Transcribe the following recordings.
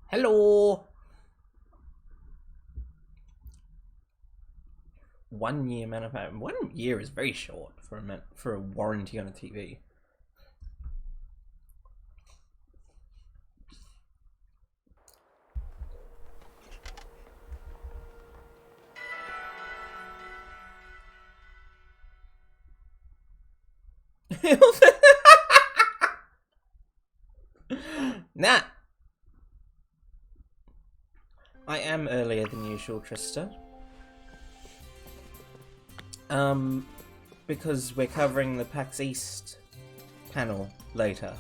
Hello. 1 year manufacturing. 1 year is very short for a warranty on a TV. Nah. I am earlier than usual, Trista. Because we're covering the PAX East panel later.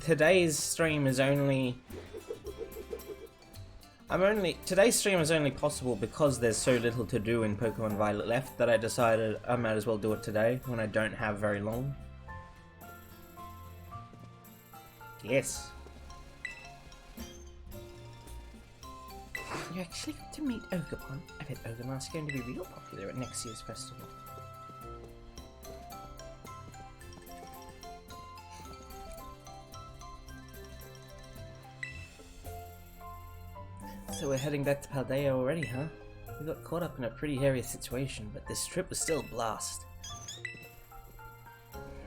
Today's stream is only... Today's stream is only possible because there's so little to do in Pokémon Violet left that I decided I might as well do it today when I don't have very long. Yes. You actually got to meet Ogapon. I bet Ogama's going to be real popular at next year's festival. So we're heading back to Paldea already, huh? We got caught up in a pretty hairy situation, but this trip was still a blast.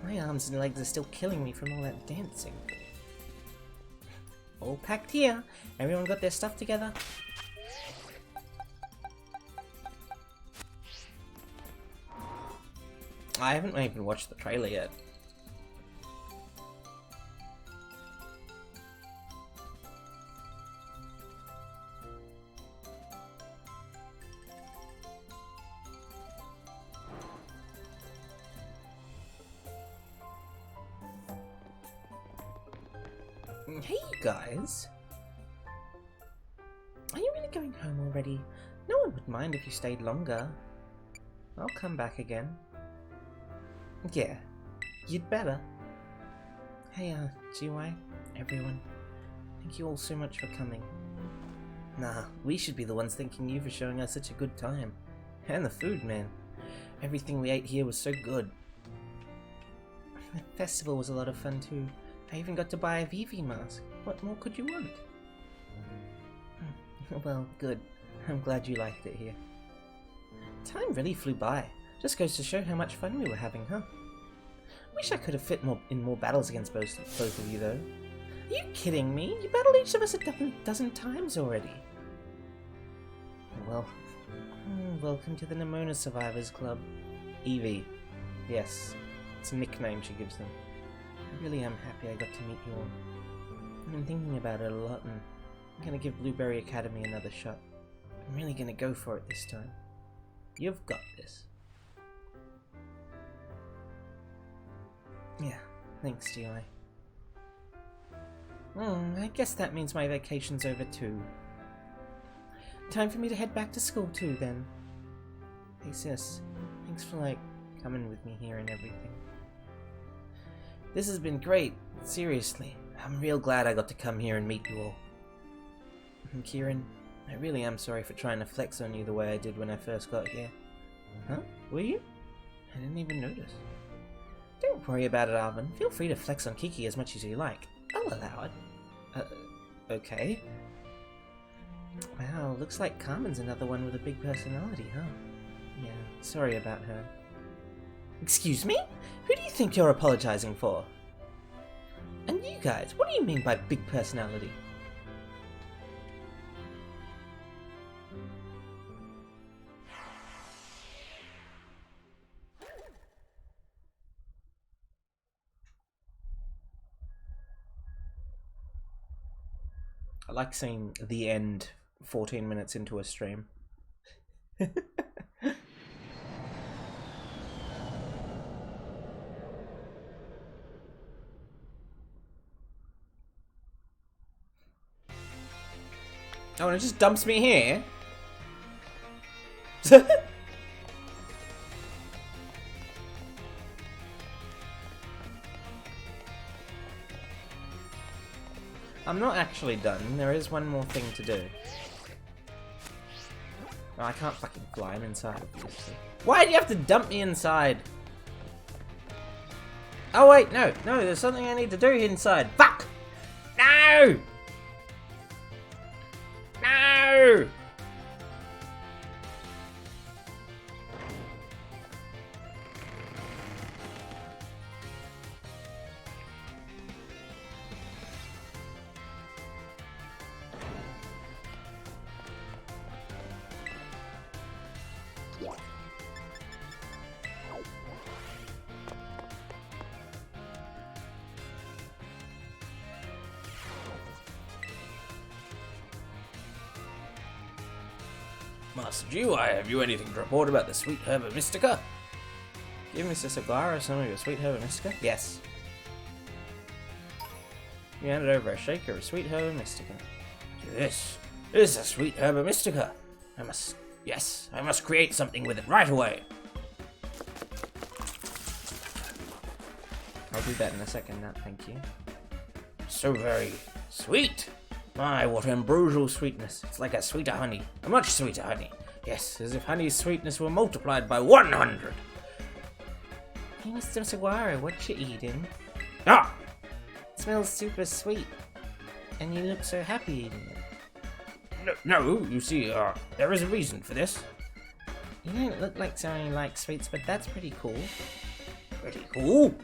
My arms and legs are still killing me from all that dancing. All packed here. Everyone got their stuff together. I haven't even watched the trailer yet. Hey, you guys! Are you really going home already? No one would mind if you stayed longer. I'll come back again. Yeah, you'd better. Hey, GY, everyone. Thank you all so much for coming. Nah, we should be the ones thanking you for showing us such a good time. And the food, man. Everything we ate here was so good. The festival was a lot of fun too. I even got to buy a Vivi mask. What more could you want? Well, good. I'm glad you liked it here. Time really flew by. Just goes to show how much fun we were having, huh? Wish I could have fit in more battles against both of you, though. Are you kidding me? You battled each of us a dozen times already. Well, welcome to the Nemona Survivors Club. Evie. Yes, it's a nickname she gives them. I really am happy I got to meet you all. I've been thinking about it a lot, and I'm gonna give Blueberry Academy another shot. I'm really gonna go for it this time. You've got this. Yeah, thanks, GI. I guess that means my vacation's over too. Time for me to head back to school too, then. Hey sis, thanks for, coming with me here and everything. This has been great, seriously. I'm real glad I got to come here and meet you all. And Kieran, I really am sorry for trying to flex on you the way I did when I first got here. Huh? Were you? I didn't even notice. Don't worry about it, Arvin. Feel free to flex on Kiki as much as you like. I'll allow it. Okay. Wow, looks like Carmen's another one with a big personality, huh? Yeah, sorry about her. Excuse me? Who do you think you're apologizing for? And you guys, what do you mean by big personality? I like seeing the end 14 minutes into a stream. Oh, and it just dumps me here? I'm not actually done. There is one more thing to do. Oh, I can't fucking fly. I'm inside, obviously. Why do you have to dump me inside? Oh wait, no, there's something I need to do inside. Fuck! No! Master Jew, have you anything to report about the sweet herba mystica? Give Mr. Saguaro some of your sweet herba mystica? Yes. You handed over a shaker of sweet herba mystica. This is a sweet herba mystica. I must create something with it right away. I'll do that in a second, Nat, thank you. So very sweet. My, what ambrosial sweetness. It's like a sweeter honey. A much sweeter honey. Yes, as if honey's sweetness were multiplied by 100. Hey, Mr. Saguaro, what you eating? Ah! It smells super sweet. And you look so happy eating it. No, you see, there is a reason for this. You don't look like someone who likes sweets, but that's pretty cool. Pretty cool?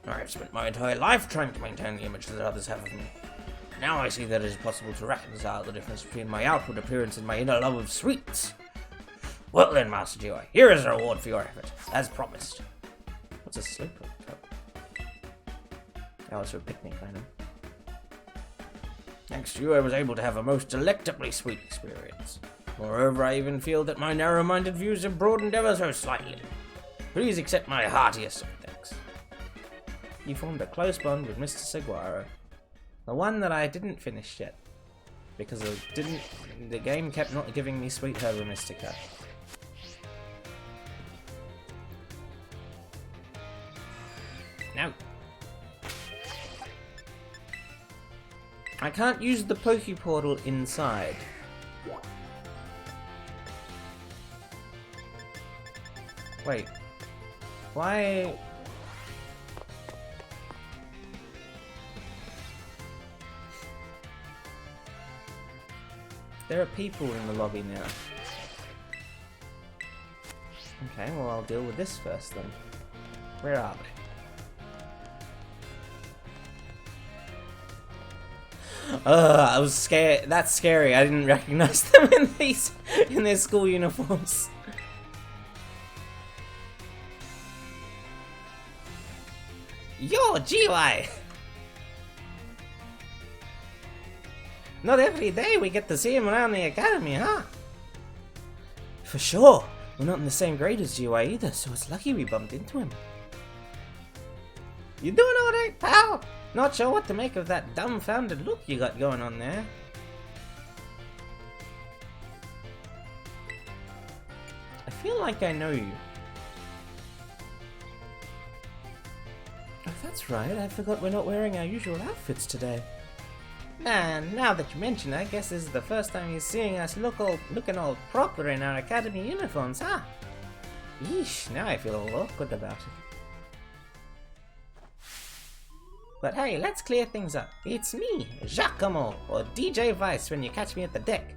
I've spent my entire life trying to maintain the image that others have of me. Now I see that it is possible to reconcile the difference between my outward appearance and my inner love of sweets. Well then, Master Joy, here is a reward for your effort, as promised. What's a slipper cup? Oh, it's for a picnic, I know. Thanks to you, I was able to have a most delectably sweet experience. Moreover, I even feel that my narrow-minded views have broadened ever so slightly. Please accept my heartiest of thanks. You formed a close bond with Mr. Saguaro. The one that I didn't finish yet. Because the game kept not giving me sweet herba mystica. No. I can't use the Poke Portal inside. Wait. Why? There are people in the lobby now. Okay, well I'll deal with this first then. Where are they? I was scared. That's scary. I didn't recognize them in their school uniforms. Yo, GY! Not every day we get to see him around the academy, huh? For sure. We're not in the same grade as GY either, so it's lucky we bumped into him. You doing alright, pal? Not sure what to make of that dumbfounded look you got going on there. I feel like I know you. Oh, that's right. I forgot we're not wearing our usual outfits today. And now that you mention it, I guess this is the first time you're seeing us looking all proper in our academy uniforms, huh? Yeesh, now I feel all awkward about it. But hey, let's clear things up. It's me, Giacomo, or DJ Vice when you catch me at the deck.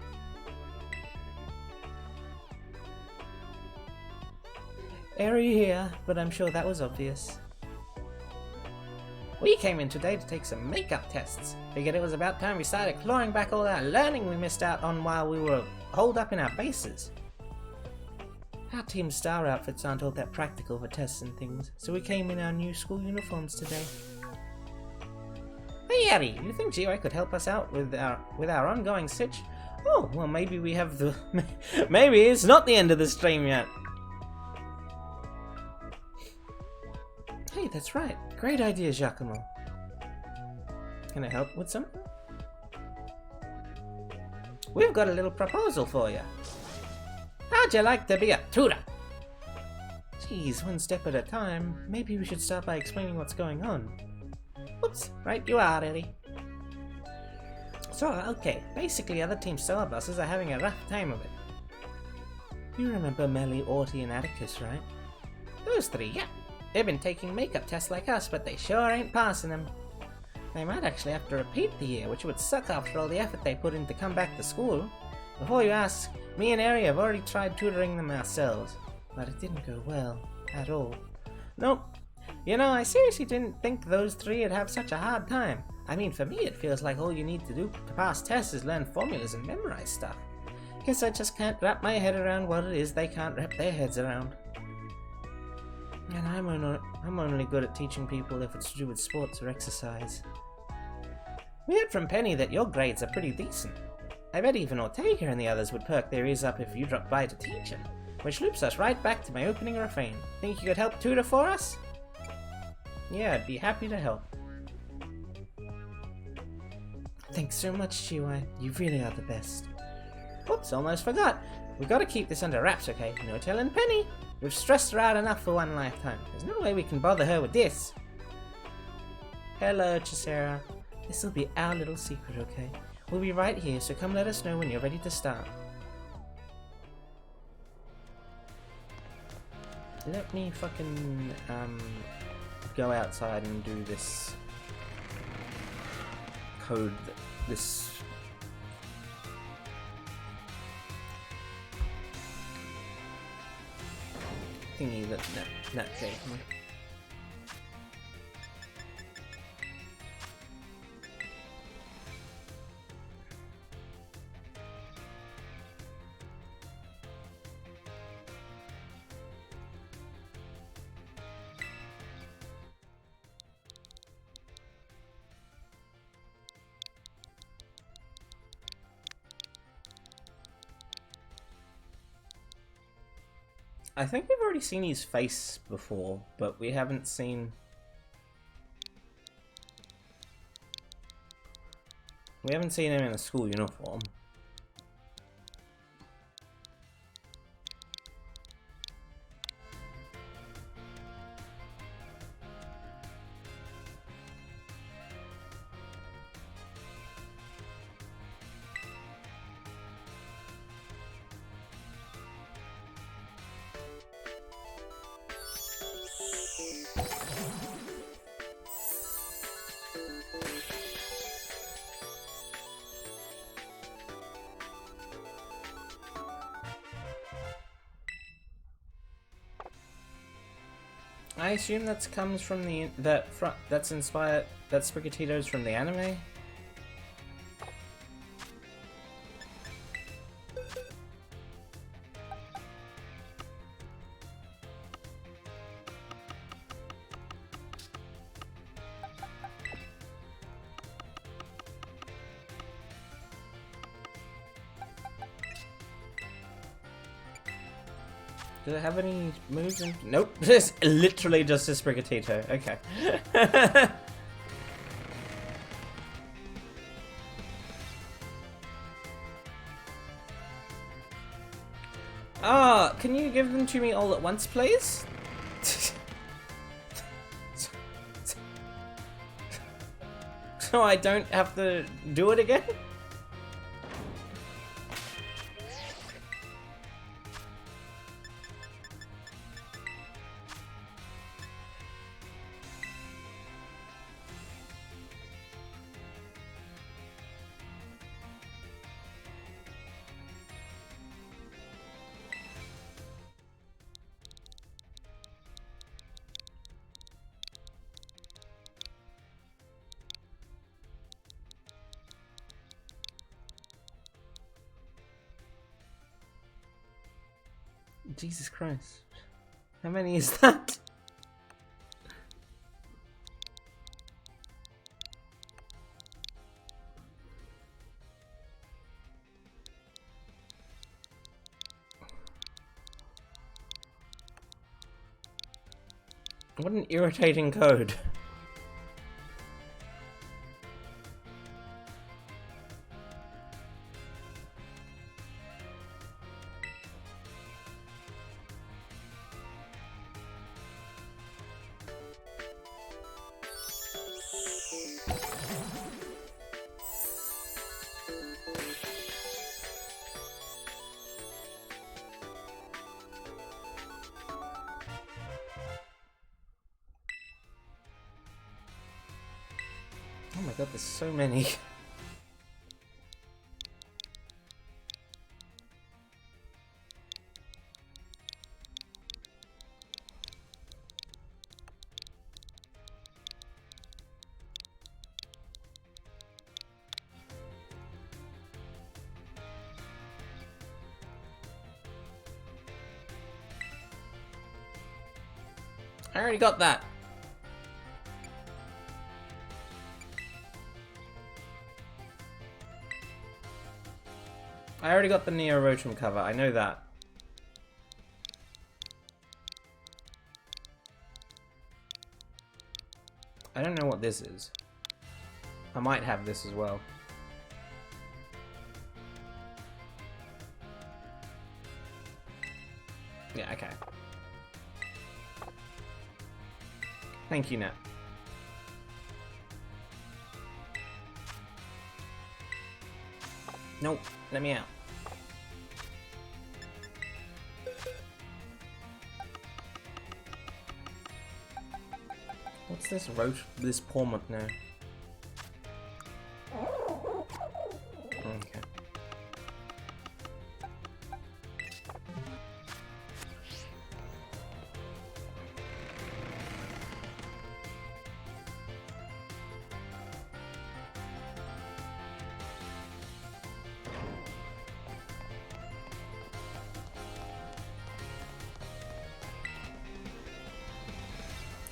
Airy here, but I'm sure that was obvious. We came in today to take some makeup tests. Figured it was about time we started clawing back all that learning we missed out on while we were holed up in our bases. Our Team Star outfits aren't all that practical for tests and things, so we came in our new school uniforms today. Hey Harry, you think GY could help us out with our ongoing sitch? Oh, well maybe we have the... maybe it's not the end of the stream yet. Hey, that's right. Great idea, Giacomo. Can I help with something? We've got a little proposal for you. How'd you like to be a tutor? Geez, one step at a time. Maybe we should start by explaining what's going on. Oops, right you are, Eddie. So, okay, basically other Team Star buses are having a rough time of it. You remember Melly, Orty, and Atticus, right? Those three, yeah. They've been taking makeup tests like us, but they sure ain't passing them. They might actually have to repeat the year, which would suck after all the effort they put in to come back to school. Before you ask, me and Ari have already tried tutoring them ourselves, but it didn't go well, at all. Nope. You know, I seriously didn't think those three would have such a hard time. I mean, for me it feels like all you need to do to pass tests is learn formulas and memorize stuff. Guess I just can't wrap my head around what it is they can't wrap their heads around. And I'm only good at teaching people if it's to do with sports or exercise. We heard from Penny that your grades are pretty decent. I bet even Ortega and the others would perk their ears up if you dropped by to teach them. Which loops us right back to my opening refrain. Think you could help tutor for us? Yeah, I'd be happy to help. Thanks so much, Chihuahua. You really are the best. Oops, almost forgot. We gotta keep this under wraps, okay? No telling Penny. We've stressed her out enough for one lifetime. There's no way we can bother her with this. Hello, Chisera. This'll be our little secret, okay? We'll be right here, so come let us know when you're ready to start. Let me fucking, go outside and do this code, this thingy that gave me. I think we've already seen his face before, but we haven't seen... We haven't seen him in a school uniform. I assume that comes from the that's inspired, that Sprigatito's from the anime. Does it have any moves? Nope, it's literally just a Sprigatito. Okay. Ah, can you give them to me all at once, please? So I don't have to do it again? Jesus Christ. How many is that? What an irritating code. Oh my god, there's so many. I already got that. I already got the Neo Rotom cover, I know that. I don't know what this is. I might have this as well. Yeah, okay. Thank you, Nat. Nope, let me out. What's this this Pormont now? Okay.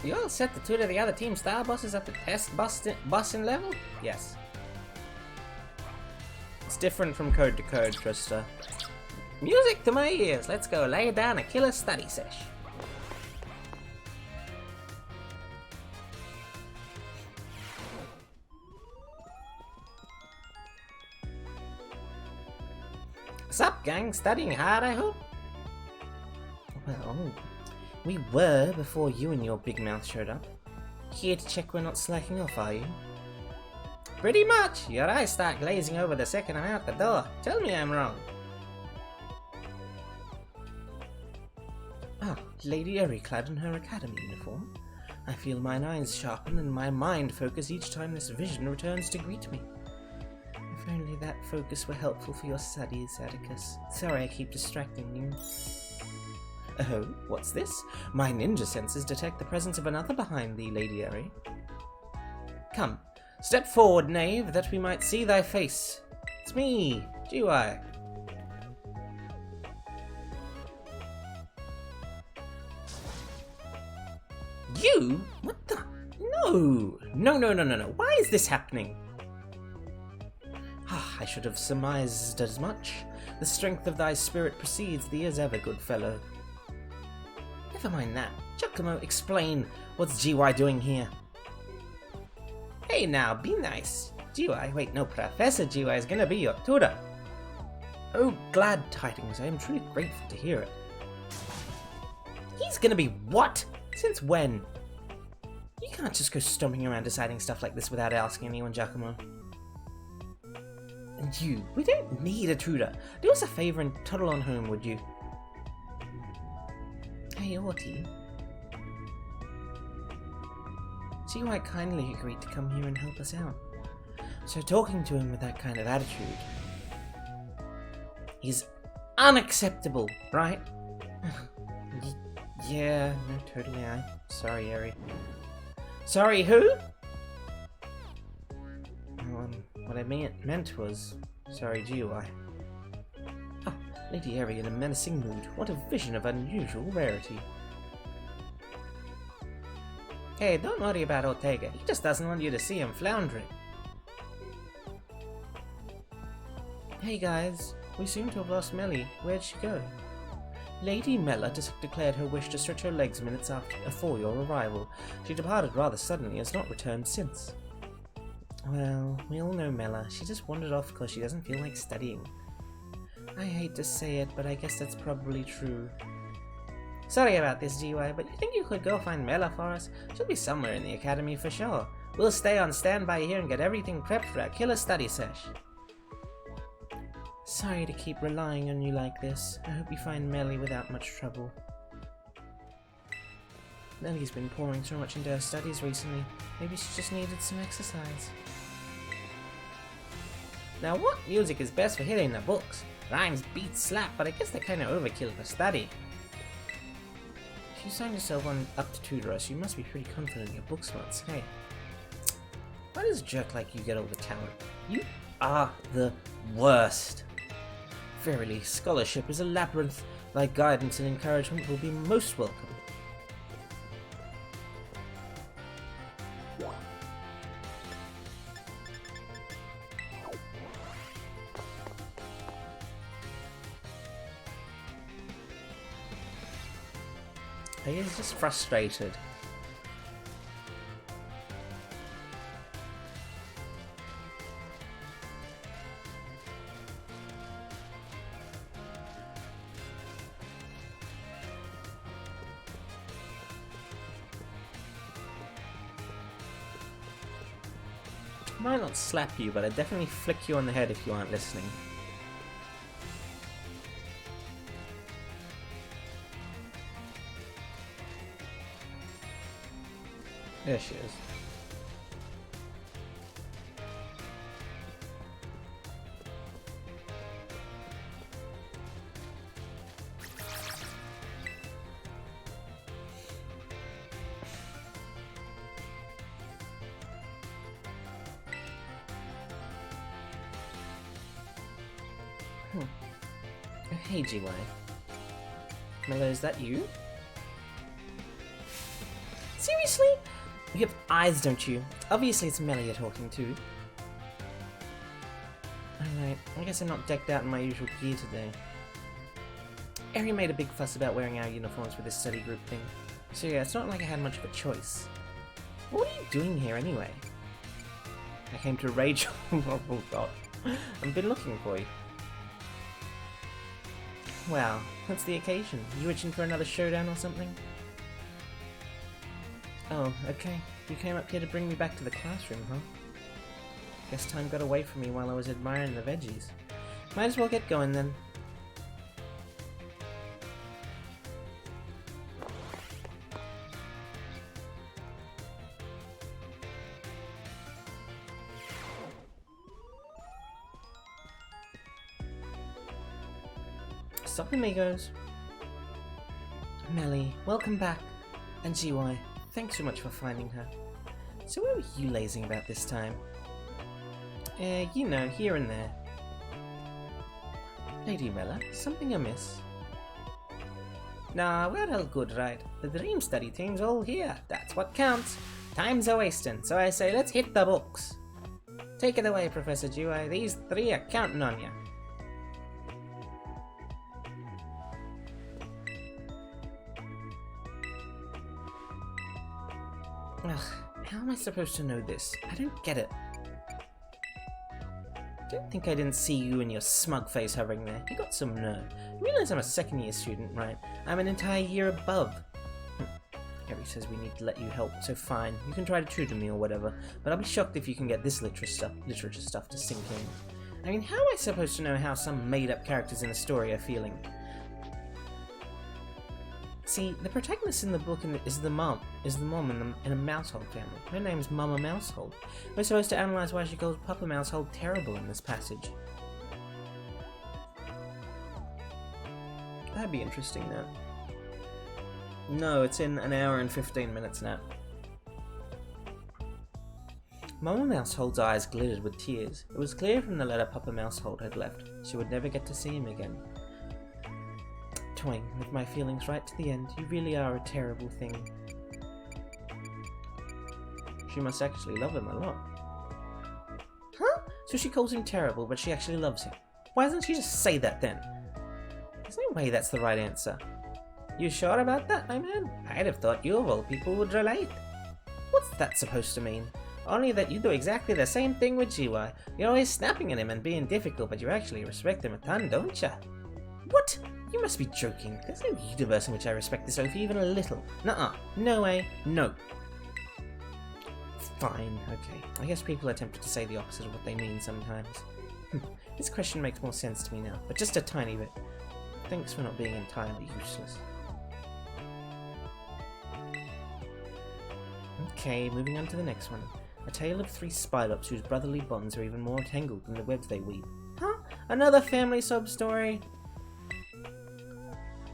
You all set the two to the other team star bosses at the test busting level? Yes. It's different from code to code, Trista. Music to my ears! Let's go lay down a killer study sesh. Sup, gang? Studying hard, I hope? Well, we were before you and your big mouth showed up. Here to check we're not slacking off, are you? Pretty much! Your eyes start glazing over the second I'm out the door. Tell me I'm wrong. Ah, Lady Eri clad in her academy uniform. I feel mine eyes sharpen and my mind focus each time this vision returns to greet me. If only that focus were helpful for your studies, Atticus. Sorry I keep distracting you. Oh, what's this? My ninja senses detect the presence of another behind thee, Lady Eri. Come, step forward, knave, that we might see thy face. It's me, GY. You? What the? No! No. Why is this happening? Ah, I should have surmised as much. The strength of thy spirit precedes thee as ever, good fellow. Never mind that. Giacomo, explain. What's GY doing here? Hey now, be nice. GY, wait, no, Professor GY is gonna be your tutor. Oh, glad tidings. I am truly grateful to hear it. He's gonna be what? Since when? You can't just go stomping around deciding stuff like this without asking anyone, Giacomo. And you, we don't need a tutor. Do us a favor and toddle on home, would you? Hey, Orty. GY kindly agreed to come here and help us out. So talking to him with that kind of attitude is unacceptable, right? Yeah, no, totally. Sorry, Eri. Sorry, who? What I meant was, sorry, GY. Ah, Lady Eri in a menacing mood. What a vision of unusual rarity. Hey, don't worry about Ortega. He just doesn't want you to see him floundering. Hey guys, we seem to have lost Melly. Where'd she go? Lady Mella declared her wish to stretch her legs minutes before your arrival. She departed rather suddenly and has not returned since. Well, we all know Mella. She just wandered off because she doesn't feel like studying. I hate to say it, but I guess that's probably true. Sorry about this, GY, but you think you could go find Mella for us? She'll be somewhere in the academy for sure. We'll stay on standby here and get everything prepped for our killer study sesh. Sorry to keep relying on you like this. I hope you find Melly without much trouble. Melly's been pouring so much into her studies recently. Maybe she just needed some exercise. Now what music is best for hitting the books? Rhymes, beats, slap, but I guess they're kinda overkill for study. If you sign yourself up to tutor us, you must be pretty confident in your book smarts. Hey, why does a jerk like you get all the talent? You are the worst. Verily, scholarship is a labyrinth. Thy guidance and encouragement will be most welcome. He is just frustrated. I might not slap you, but I'd definitely flick you on the head if you aren't listening. There she is. Oh, hey, GY. Mello, is that you? Seriously? You have eyes, don't you? Obviously it's Mello you're talking to. Alright, I guess I'm not decked out in my usual gear today. Eri made a big fuss about wearing our uniforms for this study group thing. So yeah, it's not like I had much of a choice. What are you doing here anyway? I came to rage. Oh god. I've been looking for you. Wow, what's the occasion? You itching for another showdown or something? Oh, okay. You came up here to bring me back to the classroom, huh? Guess time got away from me while I was admiring the veggies. Might as well get going then. Sup, amigos. Melly, welcome back. And GY, thanks so much for finding her. So where were you lazing about this time? You know, here and there. Lady Mella, something amiss? Nah, we're all good, right? The dream study team's all here. That's what counts. Time's a wasting, so I say let's hit the books. Take it away, Professor GY. These three are counting on you. Ugh, how am I supposed to know this? I don't get it. Don't think I didn't see you and your smug face hovering there. You got some nerve. You realize I'm a second year student, right? I'm an entire year above. Harry says we need to let you help, so fine. You can try to tutor me or whatever, but I'll be shocked if you can get this literature stuff to sink in. I mean, how am I supposed to know how some made-up characters in a story are feeling? See, the protagonist in the book is the mom in a mousehold family. Her name's Mama Mousehold. We're supposed to analyze why she calls Papa Mousehold terrible in this passage. That'd be interesting now. No, it's in an hour and 15 minutes now. Mama Mousehold's eyes glittered with tears. It was clear from the letter Papa Mousehold had left she would never get to see him again. Toying with my feelings right to the end, you really are a terrible thing. She must actually love him a lot. Huh? So she calls him terrible, but she actually loves him. Why doesn't she just say that then? There's no way that's the right answer. You sure about that, my man? I'd have thought you of all people would relate. What's that supposed to mean? Only that you do exactly the same thing with GY. You're always snapping at him and being difficult, but you actually respect him a ton, don't ya? What? You must be joking. There's no universe in which I respect this Sophie even a little. Nuh-uh. No way. No. Fine. Okay. I guess people are tempted to say the opposite of what they mean sometimes. This question makes more sense to me now, but just a tiny bit. Thanks for not being entirely useless. Okay, moving on to the next one. A tale of three Spylops whose brotherly bonds are even more tangled than the webs they weave. Huh? Another family sub-story?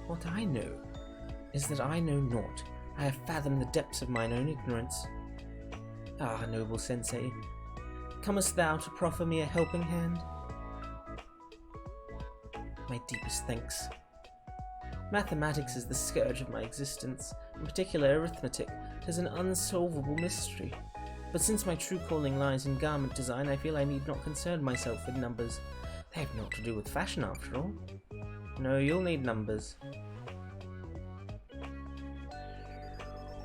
What I know is that I know naught. I have fathomed the depths of mine own ignorance. Ah, noble sensei, comest thou to proffer me a helping hand? My deepest thanks. Mathematics is the scourge of my existence, in particular arithmetic. It is an unsolvable mystery. But since my true calling lies in garment design, I feel I need not concern myself with numbers. They have naught to do with fashion, after all. No, you'll need numbers.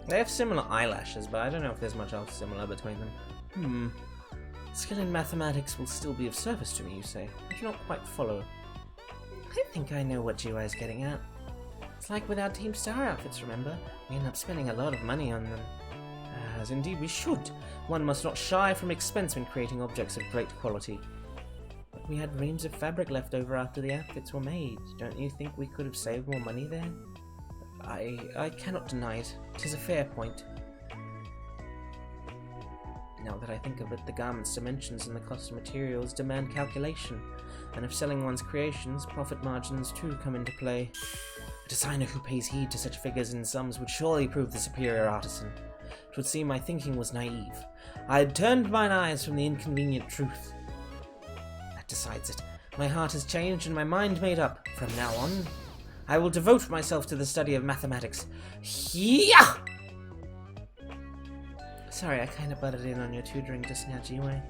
They have similar eyelashes, but I don't know if there's much else similar between them. Skill in mathematics will still be of service to me, you say? I do not quite follow. I think I know what GY is getting at. It's like with our Team Star outfits, remember? We end up spending a lot of money on them. As indeed we should. One must not shy from expense when creating objects of great quality. But we had reams of fabric left over after the outfits were made. Don't you think we could have saved more money there? I cannot deny it. 'Tis a fair point. Now that I think of it, the garment's dimensions and the cost of materials demand calculation, and if selling one's creations, profit margins too come into play. A designer who pays heed to such figures and sums would surely prove the superior artisan. It would seem my thinking was naive. I had turned mine eyes from the inconvenient truth. That decides it. My heart has changed and my mind made up. From now on, I will devote myself to the study of mathematics. Yeah! Sorry, I kinda butted in on your tutoring just now, G-Way.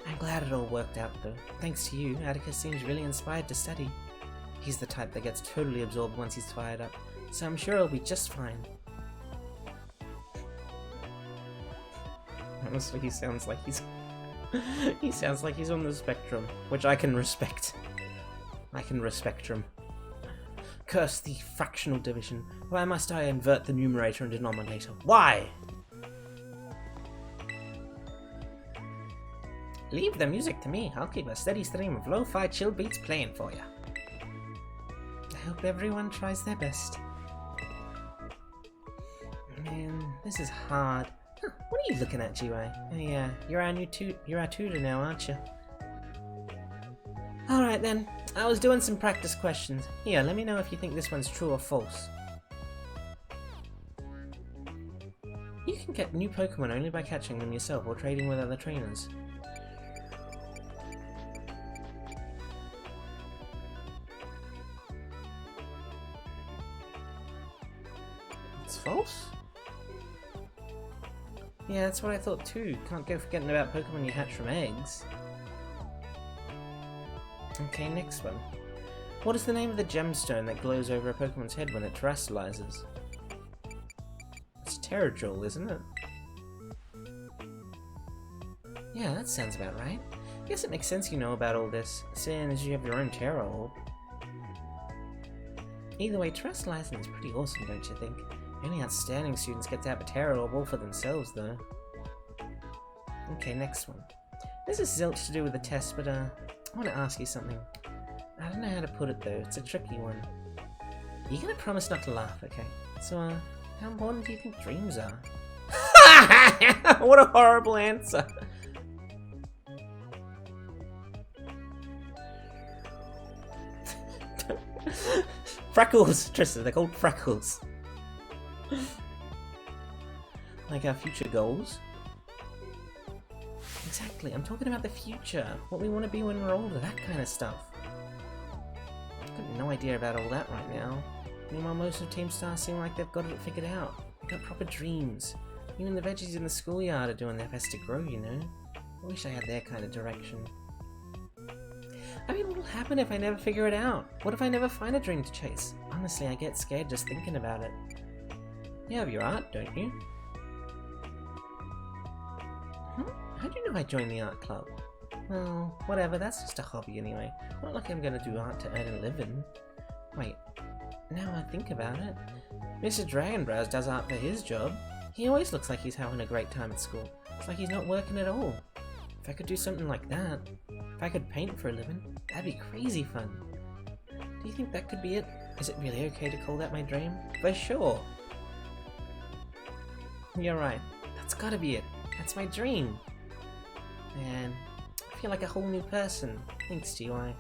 I'm glad it all worked out, though. Thanks to you, Atticus seems really inspired to study. He's the type that gets totally absorbed once he's fired up, so I'm sure he'll be just fine. Honestly, he sounds like he's... he sounds like he's on the spectrum, which I can respect. I can respect him. Curse the fractional division. Why must I invert the numerator and denominator? Why? Leave the music to me. I'll keep a steady stream of lo-fi chill beats playing for you. I hope everyone tries their best. Man, this is hard. Huh, what are you looking at, GY? Oh yeah, you're our tutor now, aren't you? Alright then, I was doing some practice questions. Here, let me know if you think this one's true or false. You can get new Pokemon only by catching them yourself or trading with other trainers. It's false? Yeah, that's what I thought too. Can't go forgetting about Pokemon you hatch from eggs. Okay, next one. What is the name of the gemstone that glows over a Pokemon's head when it terrestrializes? It's Terrajewel, isn't it? Yeah, that sounds about right. Guess it makes sense you know about all this, seeing as you have your own Terra Orb. Either way, terrestrializing is pretty awesome, don't you think? Only outstanding students get to have a Terra Orb all for themselves, though. Okay, next one. This is zilch to do with the test, but I want to ask you something. I don't know how to put it, though. It's a tricky one. You're gonna promise not to laugh, okay? So, how important do you think dreams are? What a horrible answer! Freckles! Tristan, they're called freckles. Like our future goals? Exactly, I'm talking about the future. What we want to be when we're older, that kind of stuff. I've got no idea about all that right now. Meanwhile, most of Team Star seem like they've got it figured out. They've got proper dreams. Even the veggies in the schoolyard are doing their best to grow, you know? I wish I had their kind of direction. I mean, what'll happen if I never figure it out? What if I never find a dream to chase? Honestly, I get scared just thinking about it. You have your art, don't you? Huh? How do you know I joined the art club? Well, whatever, that's just a hobby anyway. Not like I'm gonna do art to earn a living. Wait, now I think about it. Mr. Dragonbrows does art for his job. He always looks like he's having a great time at school. It's like he's not working at all. If I could do something like that, if I could paint for a living, that'd be crazy fun. Do you think that could be it? Is it really okay to call that my dream? For sure. You're right. That's gotta be it. That's my dream. Man, I feel like a whole new person. Thanks, GY.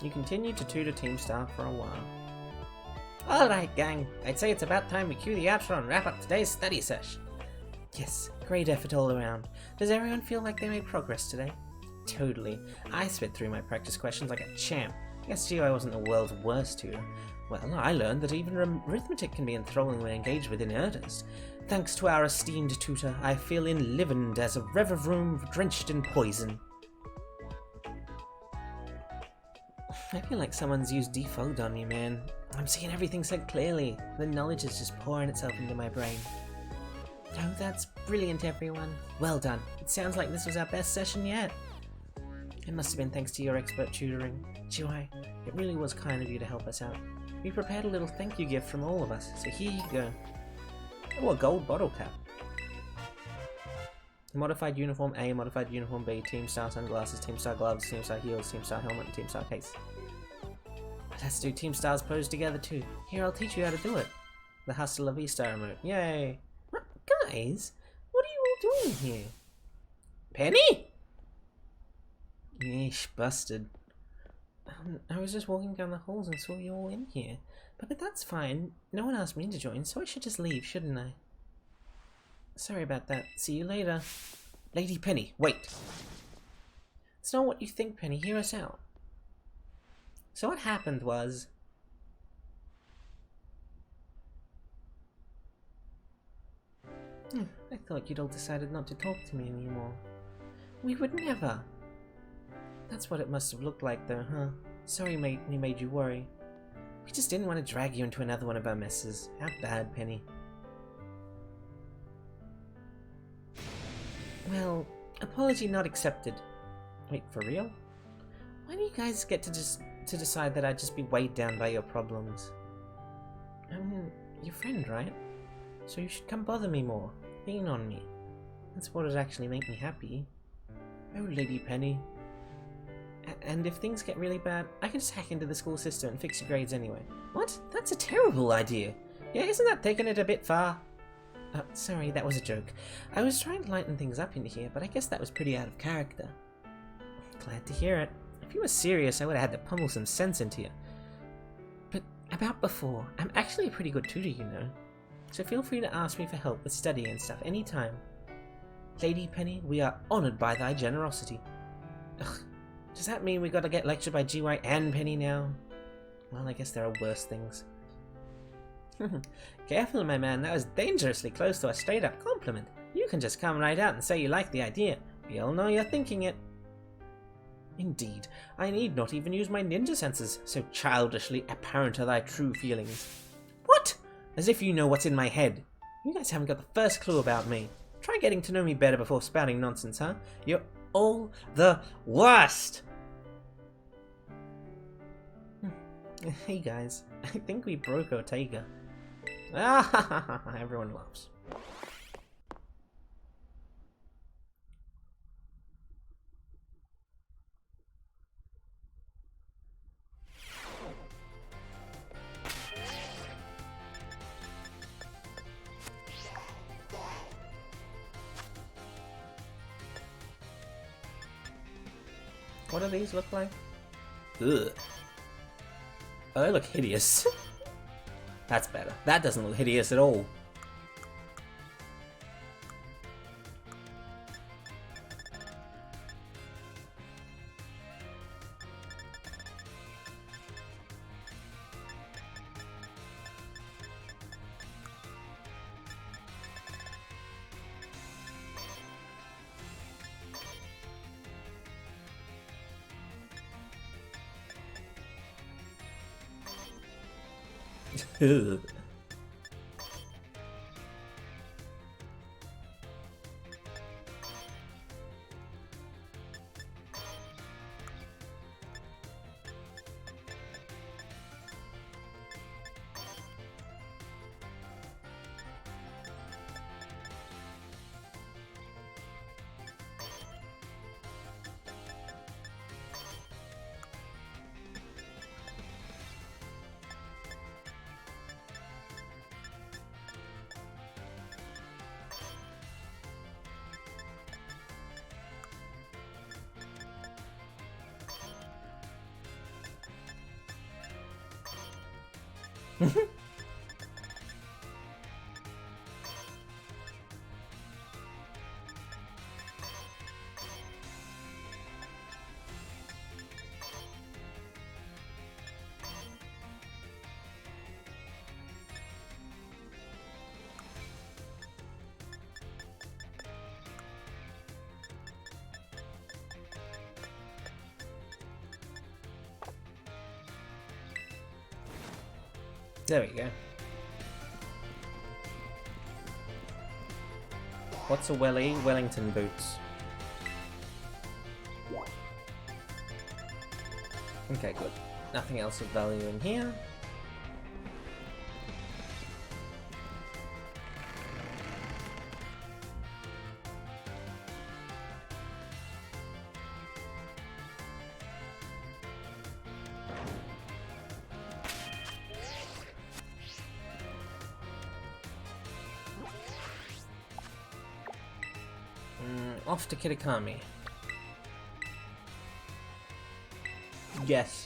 You continue to tutor Team Star for a while. Alright, gang. I'd say it's about time we cue the outro and wrap up today's study session. Yes, great effort all around. Does everyone feel like they made progress today? Totally. I spit through my practice questions like a champ. I guess GY wasn't the world's worst tutor. Well, I learned that even arithmetic can be enthralling when engaged with in earnest. Thanks to our esteemed tutor, I feel enlivened as a rev of room drenched in poison. I feel like someone's used default on me, man. I'm seeing everything so clearly. The knowledge is just pouring itself into my brain. Oh, that's brilliant, everyone. Well done. It sounds like this was our best session yet. It must have been thanks to your expert tutoring. Jiwai, it really was kind of you to help us out. We prepared a little thank you gift from all of us, so here you go. Oh, a gold bottle cap. Modified uniform A, modified uniform B, Team Star sunglasses, Team Star gloves, Team Star heels, Team Star helmet, and Team Star case. Let's do Team Star's pose together too. Here, I'll teach you how to do it. The Hasta La Vista emote. Yay! What, guys? What are you all doing here? Penny? Yeesh, busted. I was just walking down the halls and saw you all in here. But that's fine. No one asked me to join, so I should just leave, shouldn't I? Sorry about that. See you later. Lady Penny, wait. It's not what you think, Penny. Hear us out. So what happened was... I thought you'd all decided not to talk to me anymore. We would never. That's what it must have looked like though, huh? Sorry we made you worry. We just didn't want to drag you into another one of our messes. How bad, Penny. Well, apology not accepted. Wait, for real? Why do you guys get to decide that I'd just be weighed down by your problems? I'm your friend, right? So you should come bother me more. Lean on me. That's what would actually make me happy. Oh, Lady Penny. And if things get really bad, I can just hack into the school system and fix your grades anyway. What? That's a terrible idea. Yeah, isn't that taking it a bit far? Sorry, that was a joke. I was trying to lighten things up in here, but I guess that was pretty out of character. Glad to hear it. If you were serious, I would have had to pummel some sense into you. But about before, I'm actually a pretty good tutor, you know. So feel free to ask me for help with study and stuff anytime. Lady Penny, we are honoured by thy generosity. Ugh, does that mean we gotta get lectured by GY and Penny now? Well, I guess there are worse things. Careful, my man, that was dangerously close to a straight-up compliment. You can just come right out and say you like the idea. We all know you're thinking it. Indeed, I need not even use my ninja senses, so childishly apparent are thy true feelings. What? As if you know what's in my head. You guys haven't got the first clue about me. Try getting to know me better before spouting nonsense, huh? You're all the worst! Hey guys, I think we broke Ortega. Ah, everyone laughs. What do these look like? Ugh. Oh, they look hideous. That's better. That doesn't look hideous at all. Ugh. There we go. What's a welly? Wellington boots. Okay, good. Nothing else of value in here. Off to Kitakami. Yes.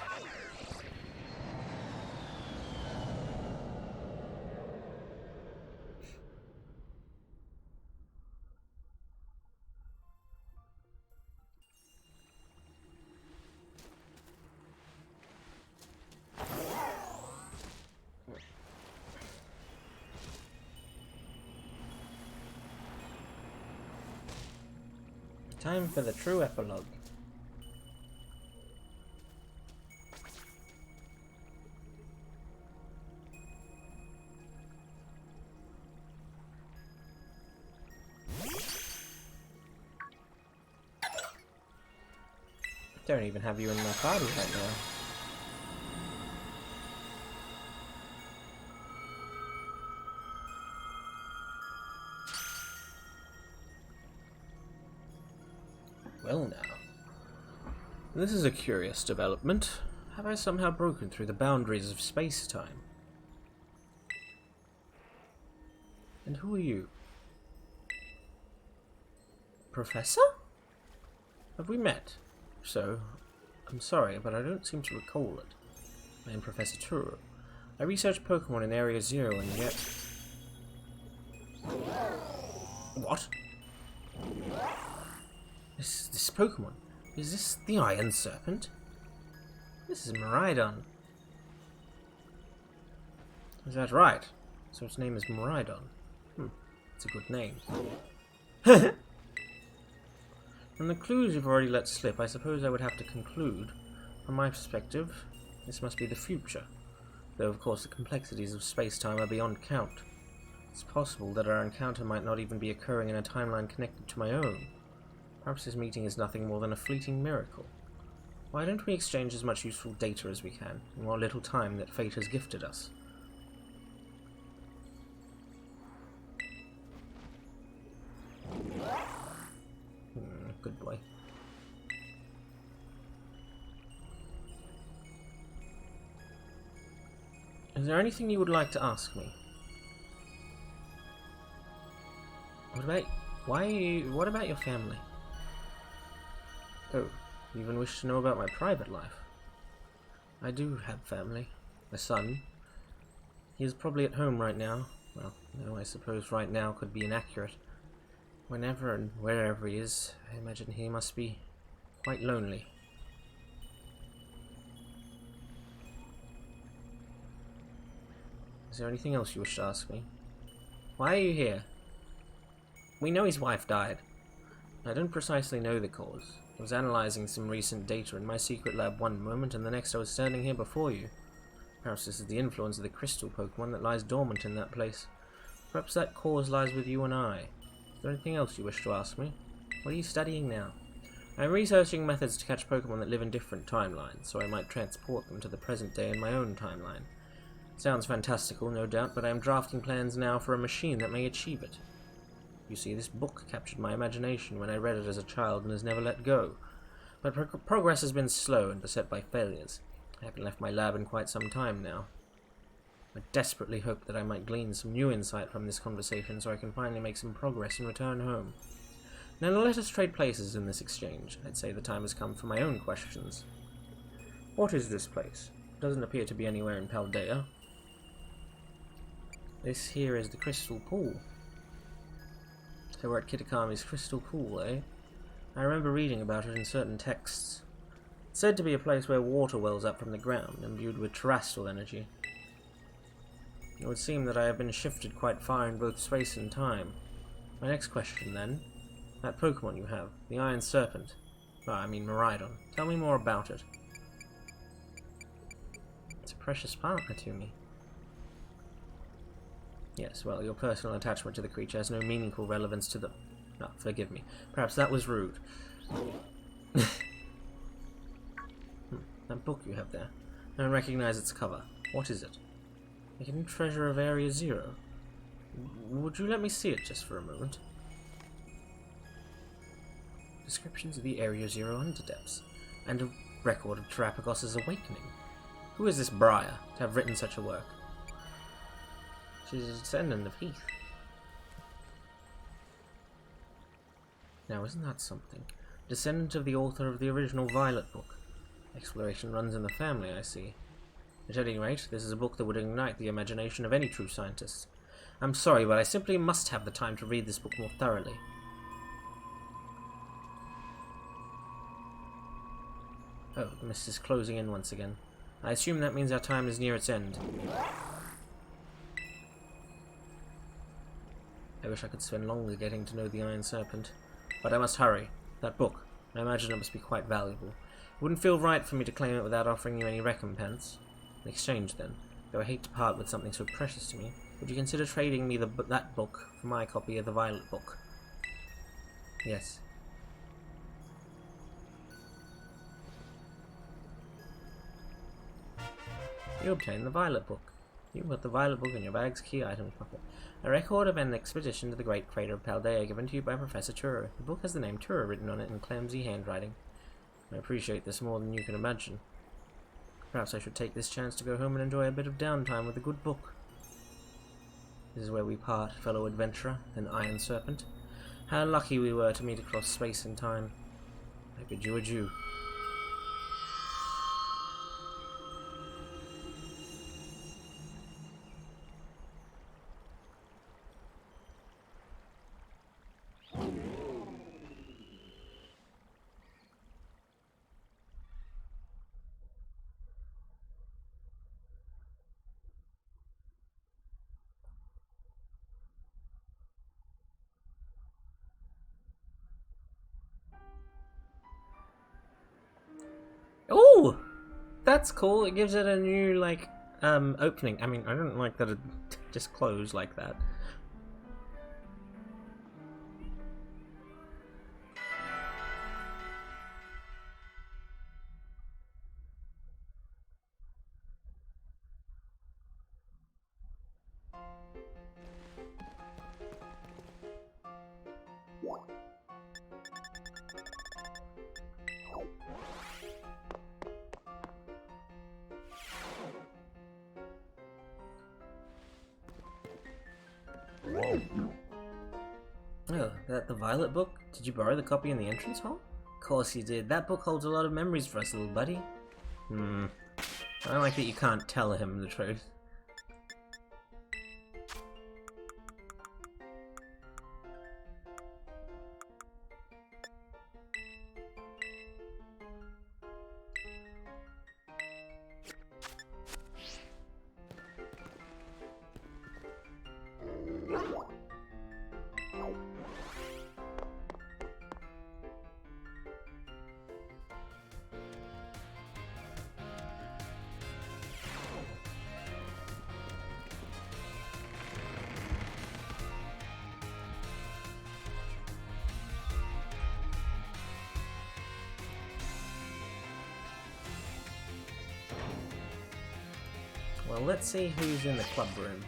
Time for the true epilogue. Don't even have you in my party right now. Well now. This is a curious development. Have I somehow broken through the boundaries of space-time? And who are you? Professor? Have we met? If so, I'm sorry, but I don't seem to recall it. I am Professor Turo. I research Pokémon in Area Zero, and yet... What? This Pokemon, is this the Iron Serpent? This is Miraidon. Is that right? So its name is Miraidon. It's a good name. From the clues you've already let slip, I suppose I would have to conclude, from my perspective, this must be the future. Though of course the complexities of space-time are beyond count. It's possible that our encounter might not even be occurring in a timeline connected to my own. Perhaps this meeting is nothing more than a fleeting miracle. Why don't we exchange as much useful data as we can, in what little time that fate has gifted us? Good boy. Is there anything you would like to ask me? What about your family? Oh, you even wish to know about my private life? I do have family. A son. He is probably at home right now. Well, no, I suppose right now could be inaccurate. Whenever and wherever he is, I imagine he must be quite lonely. Is there anything else you wish to ask me? Why are you here? We know his wife died. I don't precisely know the cause. I was analyzing some recent data in my secret lab one moment, and the next I was standing here before you. Perhaps this is the influence of the crystal Pokemon that lies dormant in that place. Perhaps that cause lies with you and I. Is there anything else you wish to ask me? What are you studying now? I am researching methods to catch Pokemon that live in different timelines, so I might transport them to the present day in my own timeline. Sounds fantastical, no doubt, but I am drafting plans now for a machine that may achieve it. You see, this book captured my imagination when I read it as a child and has never let go. But progress has been slow and beset by failures. I haven't left my lab in quite some time now. I desperately hope that I might glean some new insight from this conversation so I can finally make some progress and return home. Now let us trade places in this exchange. I'd say the time has come for my own questions. What is this place? It doesn't appear to be anywhere in Paldea. This here is the Crystal Pool. So we're at Kitakami's Crystal Pool, eh? I remember reading about it in certain texts. It's said to be a place where water wells up from the ground, imbued with terrestrial energy. It would seem that I have been shifted quite far in both space and time. My next question, then. That Pokemon you have, the Iron Serpent. I mean Miraidon. Tell me more about it. It's a precious partner to me. Yes, well, your personal attachment to the creature has no meaningful relevance to the... No, forgive me. Perhaps that was rude. That book you have there. I don't recognize its cover. What is it? The hidden treasure of Area Zero. Would you let me see it just for a moment? Descriptions of the Area Zero Underdepths, and a record of Terrapagos's awakening. Who is this Briar to have written such a work? She's a descendant of Heath. Now, isn't that something? Descendant of the author of the original Violet book. Exploration runs in the family, I see. At any rate, this is a book that would ignite the imagination of any true scientist. I'm sorry, but I simply must have the time to read this book more thoroughly. Oh, the mist is closing in once again. I assume that means our time is near its end. I wish I could spend longer getting to know the Iron Serpent. But I must hurry. That book, I imagine it must be quite valuable. It wouldn't feel right for me to claim it without offering you any recompense. In exchange, then, though I hate to part with something so precious to me, would you consider trading me that book for my copy of the Violet book? Yes. You obtained the Violet book. You put the Violet book in your bag's key items pocket. A record of an expedition to the great crater of Paldea given to you by Professor Tura. The book has the name Tura written on it in clumsy handwriting. I appreciate this more than you can imagine. Perhaps I should take this chance to go home and enjoy a bit of downtime with a good book. This is where we part, fellow adventurer, an Iron Serpent. How lucky we were to meet across space and time. I bid you adieu. Oh! That's cool. It gives it a new, like, opening. I mean, I don't like that it just closed like that. Oh, that the Violet book? Did you borrow the copy in the entrance hall? Of course you did. That book holds a lot of memories for us, little buddy. I don't like that you can't tell him the truth. Well, let's see who's in the club room.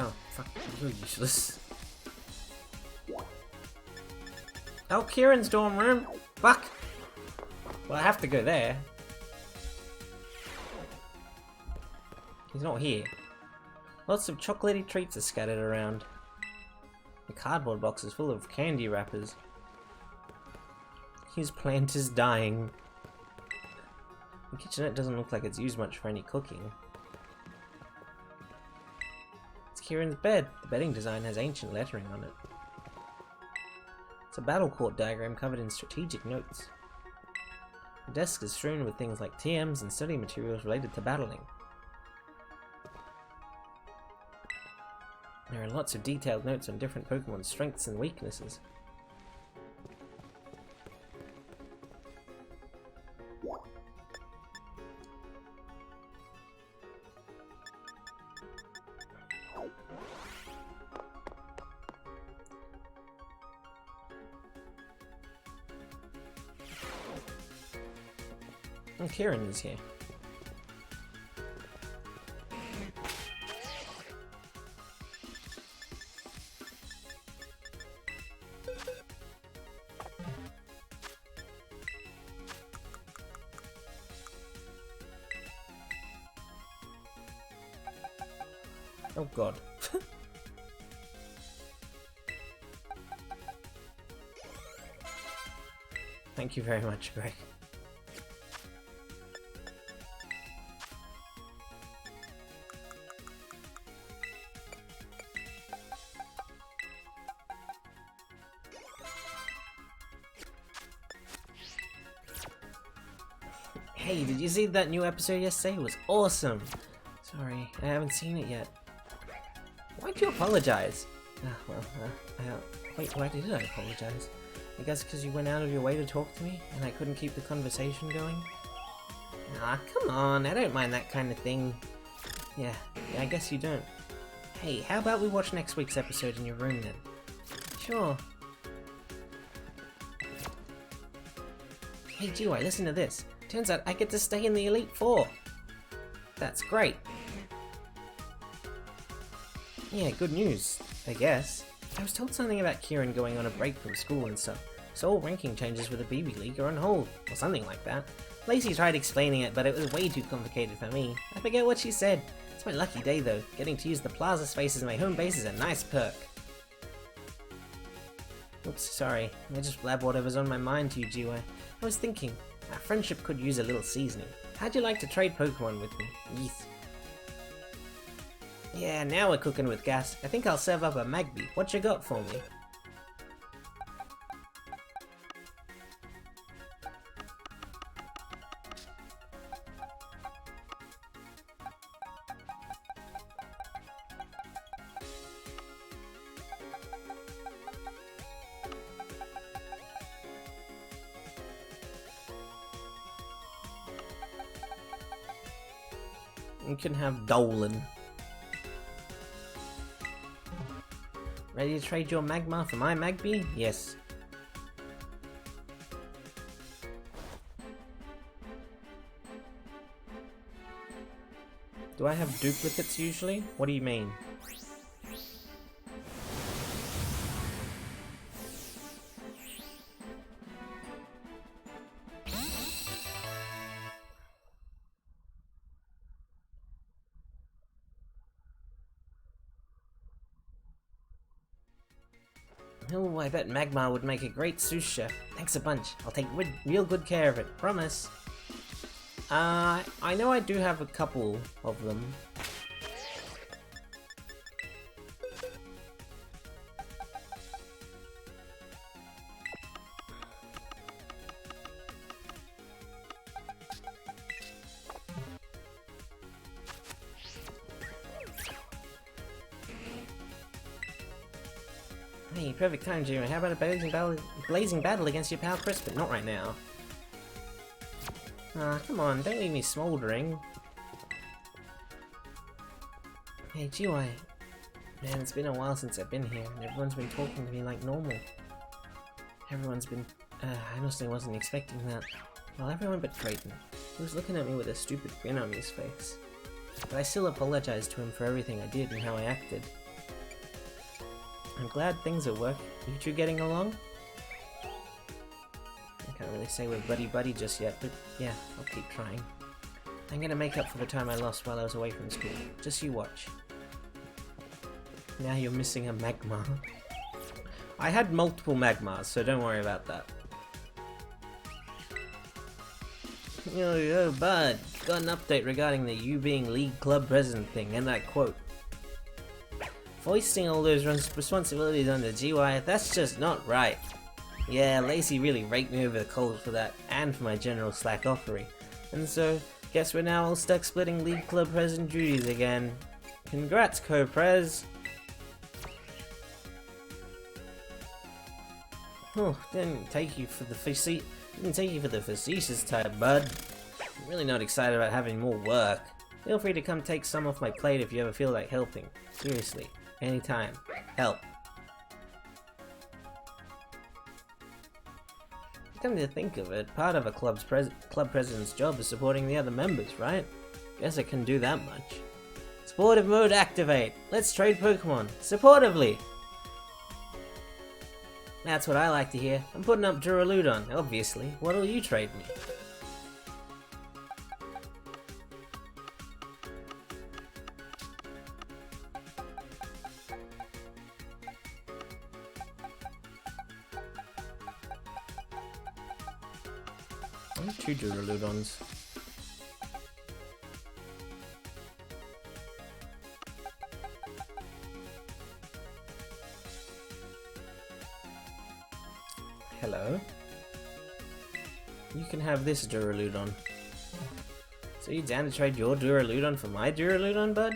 Oh, fuck, you're useless. Oh, Kieran's dorm room! Fuck! Well, I have to go there. He's not here. Lots of chocolatey treats are scattered around. The cardboard box is full of candy wrappers. His plant is dying. The kitchenette doesn't look like it's used much for any cooking. Kieran's bed. The bedding design has ancient lettering on it. It's a battle court diagram covered in strategic notes. The desk is strewn with things like TMs and study materials related to battling. There are lots of detailed notes on different Pokemon's strengths and weaknesses. And Kieran is here. Oh god. Thank you very much, Greg. Hey, did you see that new episode yesterday? It was awesome! Sorry, I haven't seen it yet. Why'd you apologize? Wait, why did I apologize? I guess because you went out of your way to talk to me, and I couldn't keep the conversation going? Ah, come on, I don't mind that kind of thing. Yeah, I guess you don't. Hey, how about we watch next week's episode in your room then? Sure. Hey GY, listen to this. Turns out I get to stay in the Elite Four. That's great. Yeah, good news, I guess. I was told something about Kieran going on a break from school and stuff, so all ranking changes for the BB League are on hold, or something like that. Lacey tried explaining it, but it was way too complicated for me. I forget what she said. It's my lucky day though. Getting to use the plaza space as my home base is a nice perk. Oops, sorry. I just blabbed whatever's on my mind to you, GY. I was thinking, our friendship could use a little seasoning. How'd you like to trade Pokemon with me? Yeet. Yeah, now we're cooking with gas. I think I'll serve up a Magby. What you got for me? You can have Dolan. Ready to trade your Magmar for my Magby? Yes. Do I have duplicates usually? What do you mean? Oh, I bet Magmar would make a great sous chef. Thanks a bunch. I'll take real good care of it. Promise. I know I do have a couple of them. Hey, perfect time, Jimmy. How about a blazing battle against your pal Chris, but not right now. Ah, come on, don't leave me smoldering. Hey, GY. Man, it's been a while since I've been here, and everyone's been talking to me like normal. Everyone's been... I honestly wasn't expecting that. Well, everyone but Creighton. He was looking at me with a stupid grin on his face. But I still apologized to him for everything I did and how I acted. I'm glad things are working. You two getting along? I can't really say we're buddy-buddy just yet, but yeah, I'll keep trying. I'm gonna make up for the time I lost while I was away from school. Just you watch. Now you're missing a Magmar. I had multiple Magmars, so don't worry about that. Yo, bud. Got an update regarding the you being league club president thing, and that quote. Foisting all those responsibilities on the GY, that's just not right. Yeah, Lacey really raked me over the coals for that, and for my general slack-offery. And so, guess we're now all stuck splitting League Club President duties again. Congrats, Co-Prez! Oh, didn't take you for the facetious type, bud. I'm really not excited about having more work. Feel free to come take some off my plate if you ever feel like helping. Seriously, anytime. Help. Come to think of it, part of a club president's job is supporting the other members, right? Guess I can do that much. Supportive mode activate! Let's trade Pokemon! Supportively! That's what I like to hear. I'm putting up Duraludon, obviously. What'll you trade me? I have 2 Duraludons. Hello. You can have this Duraludon. So you down to trade your Duraludon for my Duraludon, bud?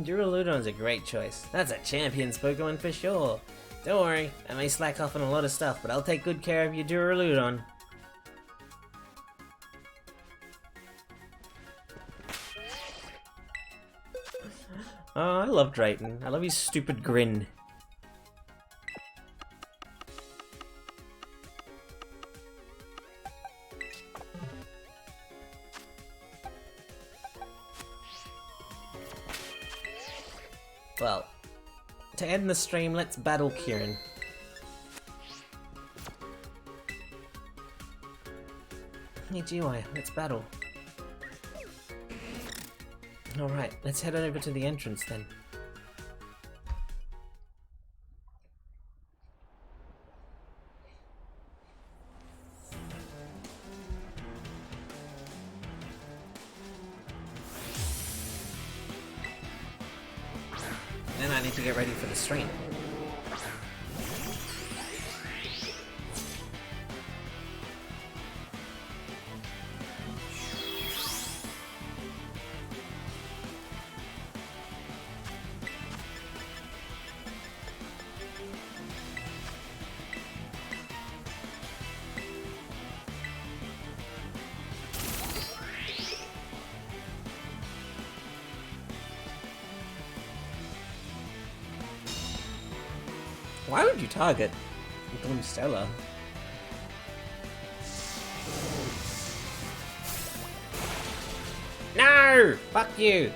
Duraludon's a great choice. That's a champion's Pokemon for sure. Don't worry, I may slack off on a lot of stuff, but I'll take good care of your Duraludon. Oh, I love Drayton. I love his stupid grin. Well, to end the stream, let's battle Kieran. Hey GY, let's battle. Alright, let's head over to the entrance then. Then I need to get ready for the stream. Why would you target Gloomstella? No! Fuck you!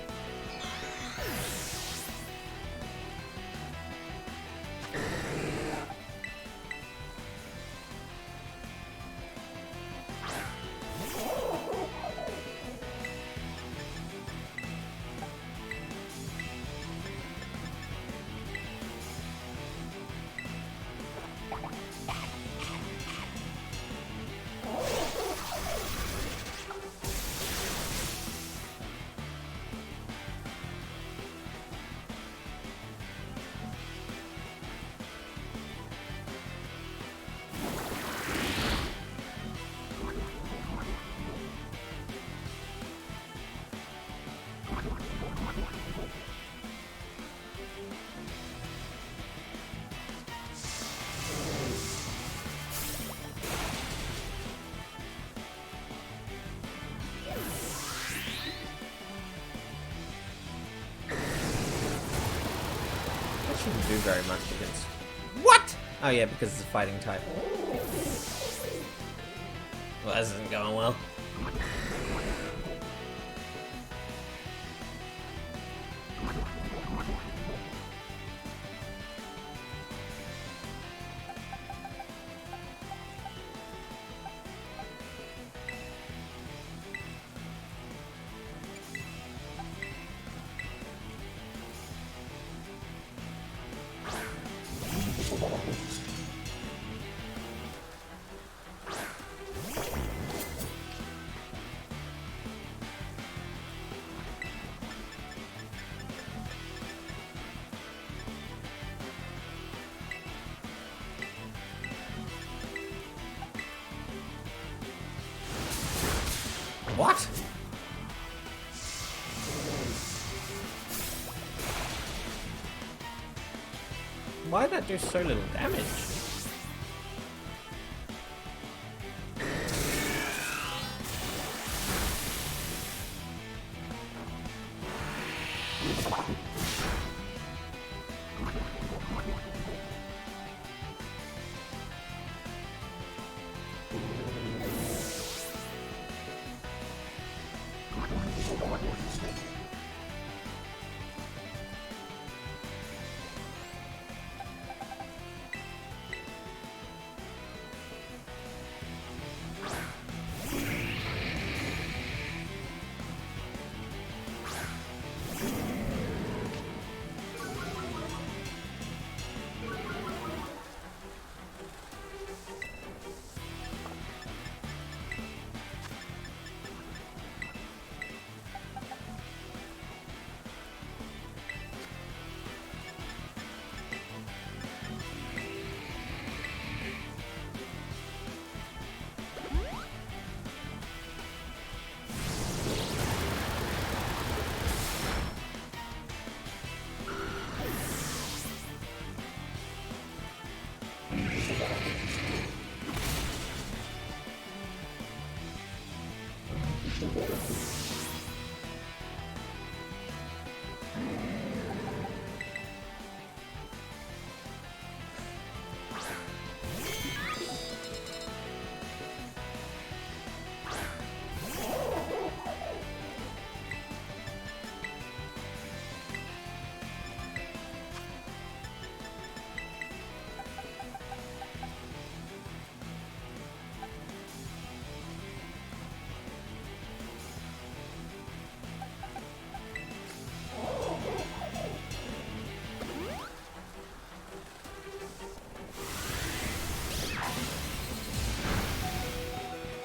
Shouldn't do very much against... What?! Oh yeah, because it's a fighting type. Well, this isn't going well. What? Why did that do so little damage?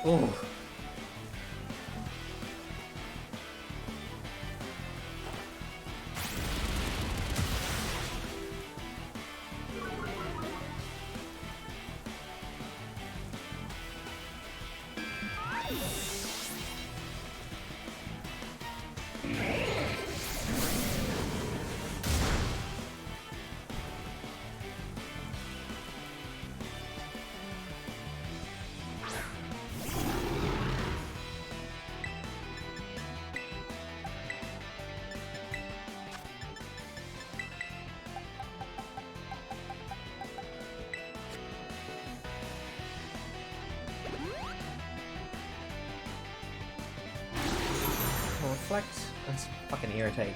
Oh. Reflect? That's fucking irritating.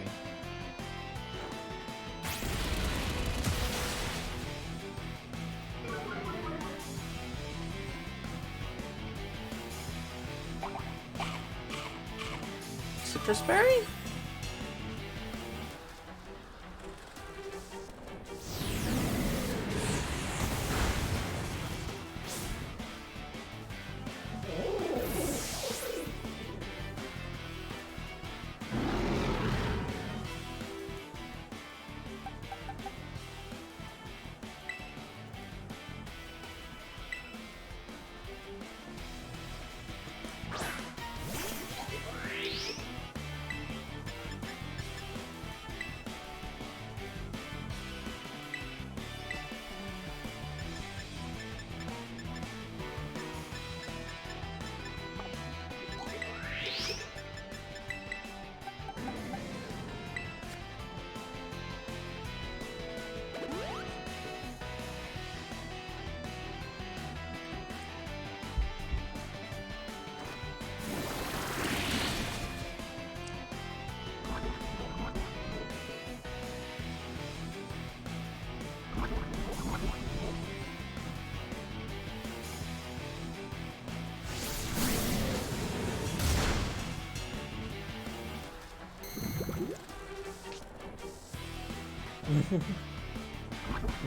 Citrus berry?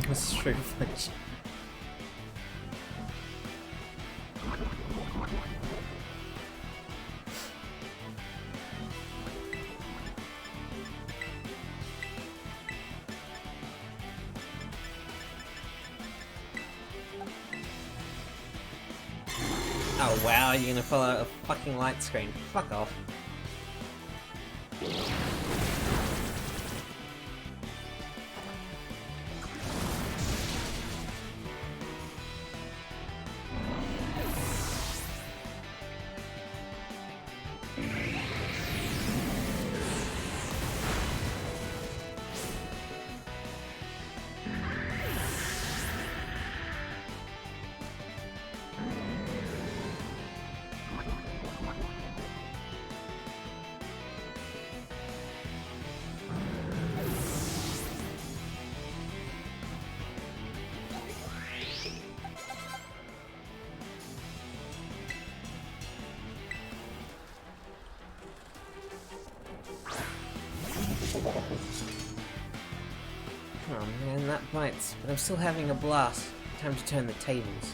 That's true, Fletch. Oh wow, you're gonna follow a fucking light screen. Fuck off. Oh man, that bites, but I'm still having a blast. Time to turn the tables.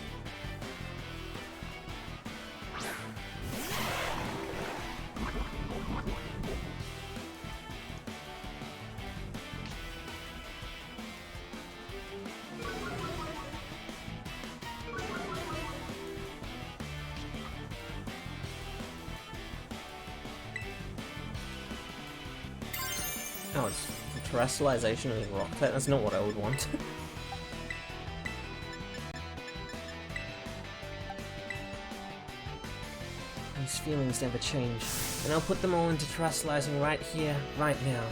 Oh, it's the terrestrialization of the rock type. That's not what I would want. These feelings never change, and I'll put them all into terrestrializing right here, right now.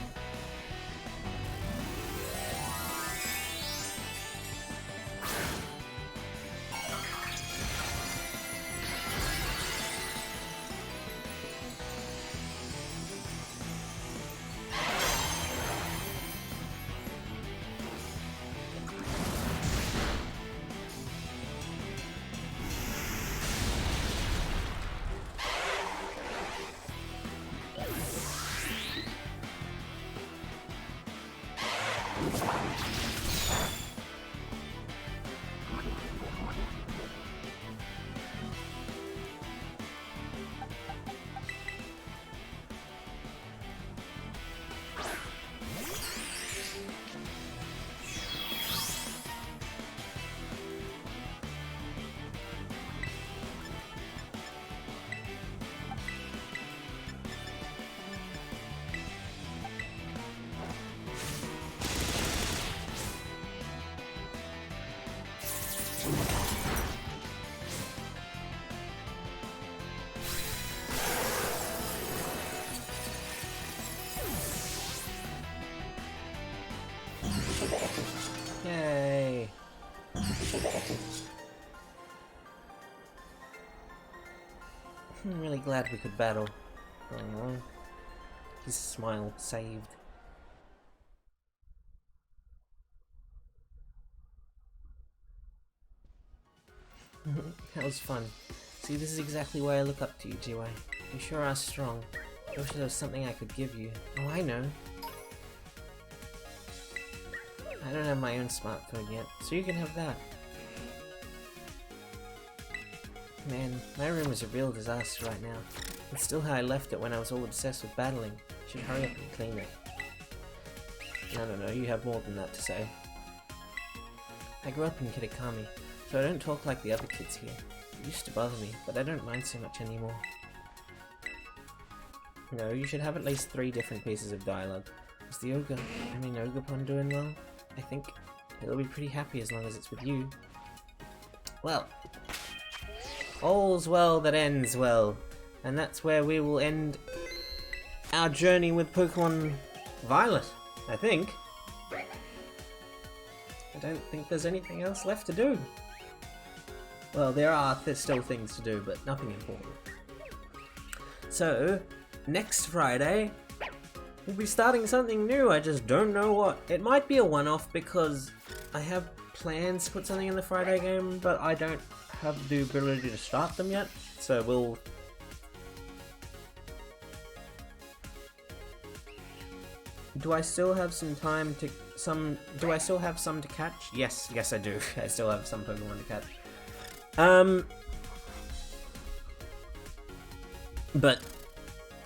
Yay! I'm really glad we could battle. Oh, his smile saved. That was fun. See, this is exactly why I look up to you, GY. You sure are strong. I wish there was something I could give you. Oh, I know. I don't have my own smartphone yet, so you can have that. Man, my room is a real disaster right now. It's still how I left it when I was all obsessed with battling. Should hurry up and clean it. No, you have more than that to say. I grew up in Kitakami, so I don't talk like the other kids here. It used to bother me, but I don't mind so much anymore. No, you should have at least 3 different pieces of dialogue. Is the Ogapon doing well? I think he'll be pretty happy as long as it's with you. Well, all's well that ends well, and that's where we will end our journey with Pokémon Violet, I think. I don't think there's anything else left to do. Well, there are still things to do, but nothing important. So, next Friday, we'll be starting something new, I just don't know what. It might be a one-off because I have plans to put something in the Friday game, but I don't have the ability to start them yet, so we'll... Do I still have some time to... Do I still have some to catch? Yes I do. I still have some Pokemon to catch. But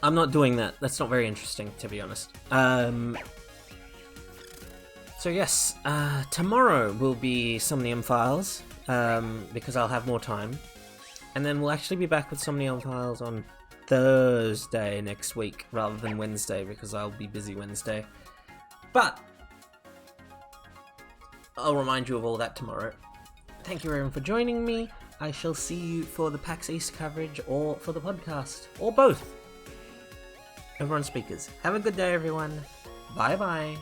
I'm not doing that. That's not very interesting, to be honest. So yes, tomorrow will be Somnium Files, because I'll have more time. And then we'll actually be back with some Neon Files on Thursday next week, rather than Wednesday, because I'll be busy Wednesday. But I'll remind you of all that tomorrow. Thank you everyone for joining me. I shall see you for the PAX East coverage, or for the podcast, or both. Over on speakers. Have a good day, everyone. Bye-bye.